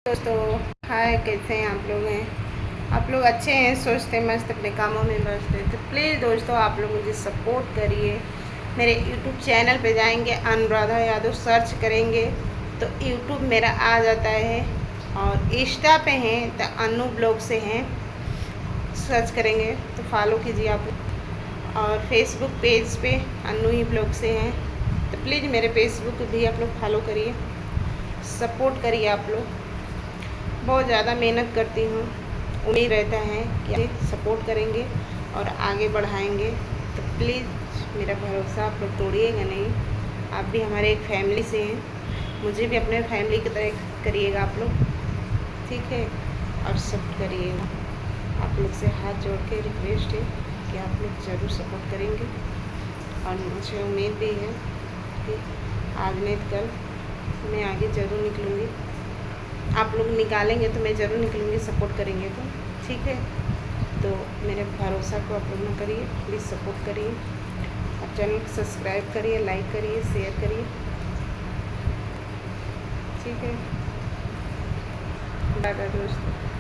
दोस्तों हाय, कैसे हैं आप लोग? हैं आप लोग अच्छे हैं? सोचते मस्त अपने कामों में व्यस्त हैं तो प्लीज़ दोस्तों आप लोग मुझे सपोर्ट करिए। मेरे यूट्यूब चैनल पे जाएंगे, अनुराधा यादव सर्च करेंगे तो यूट्यूब मेरा आ जाता है। और इंस्टा पे हैं तो अनु ब्लॉग से हैं, सर्च करेंगे तो फॉलो कीजिए आप लोग। और फेसबुक पेज पे अनु ही ब्लॉग से हैं तो प्लीज़ मेरे फेसबुक भी आप लोग फॉलो करिए, सपोर्ट करिए। आप लोग बहुत ज़्यादा मेहनत करती हूँ, उम्मीद रहता है कि सपोर्ट करेंगे और आगे बढ़ाएंगे। तो प्लीज़ मेरा भरोसा आप लोग तोड़िएगा नहीं। आप भी हमारे एक फैमिली से हैं, मुझे भी अपने फैमिली की तरह करिएगा आप लोग, ठीक है? और सपोर्ट करिएगा। आप लोग से हाथ जोड़ के रिक्वेस्ट है कि आप लोग ज़रूर सपोर्ट करेंगे। और मुझे उम्मीद भी है कि आज नहीं तो कल मैं आगे ज़रूर निकलूँगी। आप लोग निकालेंगे तो मैं ज़रूर निकलूँगी, सपोर्ट करेंगे तो ठीक है। तो मेरे भरोसा को आप लोग ना करिए, प्लीज़ सपोर्ट करिए। और चैनल को सब्सक्राइब करिए, लाइक करिए, शेयर करिए, ठीक है। बाय बाय दोस्तों।